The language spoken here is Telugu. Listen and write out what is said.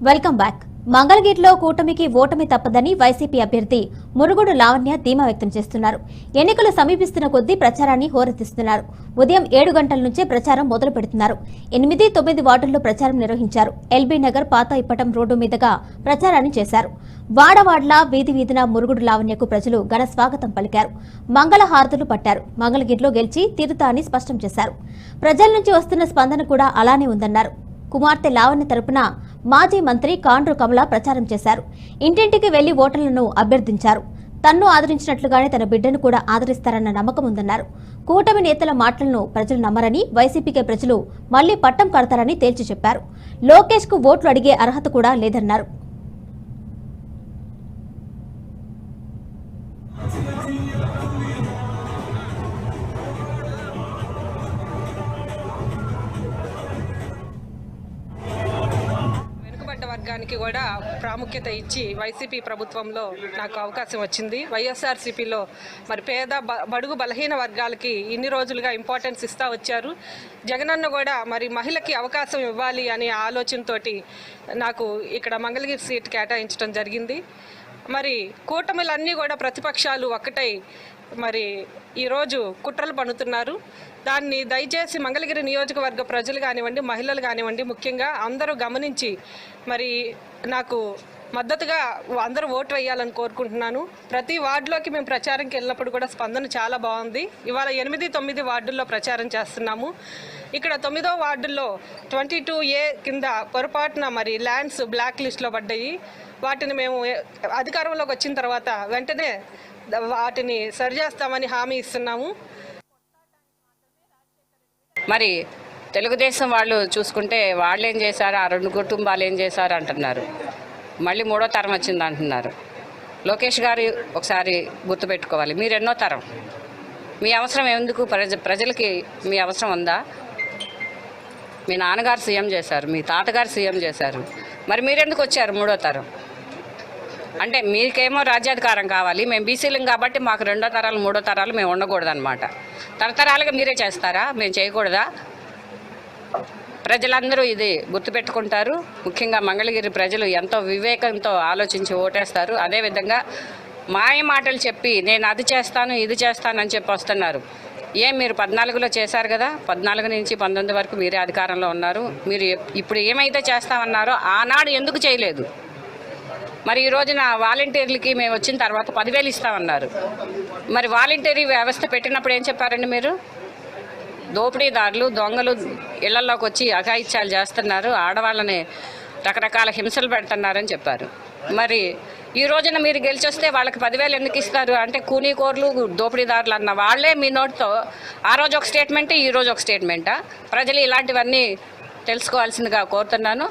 Welcome back. మంగళగిరిలో కూటమికి ఓటమి తప్పదని వైసీపీ అభ్యర్థి మురుగుడు లావణ్య ధీమా వ్యక్తం చేస్తున్నారు. ఎన్నికలు సమీపిస్తున్న కొద్దీ ప్రచారాన్ని హోరెత్తిస్తున్నారు. ఉదయం 7 గంటల నుంచే ప్రచారం మొదలు పెడుతున్నారు. 8, 9 వార్డుల్లో ప్రచారం నిర్వహించారు. ఎల్బీ నగర్ పాత ఇప్పటం రోడ్డు మీదుగా ప్రచారాన్ని చేశారు. వాడవాడ్ల వీధి వీధిన మురుగుడు లావణ్యకు ప్రజలు ఘన స్వాగతం పలికారు. మంగళ హారతులు పట్టారు. మంగళగిరిలో గెలిచి తీరుతా అని స్పష్టం చేశారు. ప్రజల నుంచి వస్తున్న స్పందన కూడా అలానే ఉందన్నారు. కుమార్తె లావణ్య తరపున మాజీ మంత్రి కాండ్రు కమల ప్రచారం చేశారు. ఇంటింటికి వెళ్లి ఓటర్లను అభ్యర్థించారు. తన్ను ఆదరించినట్లుగానే తన బిడ్డను కూడా ఆదరిస్తారన్న నమ్మకం ఉందన్నారు. కూటమి నేతల మాటలను ప్రజలు నమ్మరని, వైసీపీకే ప్రజలు మళ్లీ పట్టం కడతారని తేల్చి చెప్పారు. లోకేష్ కు ఓట్లు అడిగే అర్హత కూడా లేదన్నారు. వర్గానికి కూడా ప్రాముఖ్యత ఇచ్చి వైసీపీ ప్రభుత్వంలో నాకు అవకాశం వచ్చింది. వైఎస్ఆర్సీపీలో మరి పేద బడుగు బలహీన వర్గాలకి ఇన్ని రోజులుగా ఇంపార్టెన్స్ ఇస్తూ వచ్చారు. జగనన్న కూడా మరి మహిళకి అవకాశం ఇవ్వాలి అనే ఆలోచనతోటి నాకు ఇక్కడ మంగళగిరి సీట్ కేటాయించడం జరిగింది. మరి కూటమిలన్నీ కూడా ప్రతిపక్షాలు ఒక్కటై మరి ఈరోజు కుట్రలు పన్నుతున్నారు. దాన్ని దయచేసి మంగళగిరి నియోజకవర్గ ప్రజలు కానివ్వండి, మహిళలు కానివ్వండి, ముఖ్యంగా అందరూ గమనించి మరి నాకు మద్దతుగా అందరూ ఓటు వేయాలని కోరుకుంటున్నాను. ప్రతి వార్డులోకి మేము ప్రచారంకి వెళ్ళినప్పుడు కూడా స్పందన చాలా బాగుంది. ఇవాళ 8, 9 వార్డుల్లో ప్రచారం చేస్తున్నాము. ఇక్కడ 9వ వార్డుల్లో 22A కింద పొరపాటున మరి ల్యాండ్స్ బ్లాక్ లిస్ట్లో పడ్డాయి. వాటిని మేము అధికారంలోకి వచ్చిన తర్వాత వెంటనే వాటిని సరిచేస్తామని హామీ ఇస్తున్నాము. మరి తెలుగుదేశం వాళ్ళు చూసుకుంటే వాళ్ళు ఏం చేశారు, ఆ 2 కుటుంబాలు ఏం చేశారు అంటున్నారు. మళ్ళీ 3వ తరం వచ్చింది అంటున్నారు. లోకేష్ గారు ఒకసారి గుర్తుపెట్టుకోవాలి, మీరు ఎన్నో తరం, మీ అవసరం ఎందుకు, ప్రజలకి మీ అవసరం ఉందా? మీ నాన్నగారు సీఎం చేశారు, మీ తాతగారు సీఎం చేశారు, మరి మీరెందుకు వచ్చారు 3వ తరం? అంటే మీకేమో రాజ్యాధికారం కావాలి, మేము బీసీలం కాబట్టి మాకు 2వ తరాలు 3వ తరాలు మేము ఉండకూడదన్నమాట. తరతరాలుగా మీరే చేస్తారా, మేము చేయకూడదా? ప్రజలందరూ ఇది గుర్తుపెట్టుకుంటారు. ముఖ్యంగా మంగళగిరి ప్రజలు ఎంతో వివేకంతో ఆలోచించి ఓటేస్తారు. అదేవిధంగా మాయ మాటలు చెప్పి నేను అది చేస్తాను ఇది చేస్తానని చెప్పి వస్తున్నారు. మీరు 14లో చేశారు కదా, 14 నుంచి 19 వరకు మీరే అధికారంలో ఉన్నారు. మీరు ఇప్పుడు ఏమైతే చేస్తామన్నారో ఆనాడు ఎందుకు చేయలేదు? మరి ఈ రోజున వాలంటీర్లకి మేము వచ్చిన తర్వాత 10,000 ఇస్తామన్నారు. మరి వాలంటీరీ వ్యవస్థ పెట్టినప్పుడు ఏం చెప్పారండి మీరు? దోపిడీదారులు దొంగలు ఇళ్లలోకి వచ్చి అఘాయిత్యాలు చేస్తున్నారు, ఆడవాళ్ళని రకరకాల హింసలు పెడుతున్నారని చెప్పారు. మరి ఈ రోజున మీరు గెలిచొస్తే వాళ్ళకి 10,000 ఎందుకు ఇస్తారు? అంటే కూనీకోర్లు దోపిడీదారులు అన్న వాళ్ళే మీ నోటితో ఆ రోజు ఒక స్టేట్మెంటే ఈ రోజు ఒక స్టేట్మెంటా? ప్రజలు ఇలాంటివన్నీ తెలుసుకోవాల్సిందిగా కోరుతున్నాను.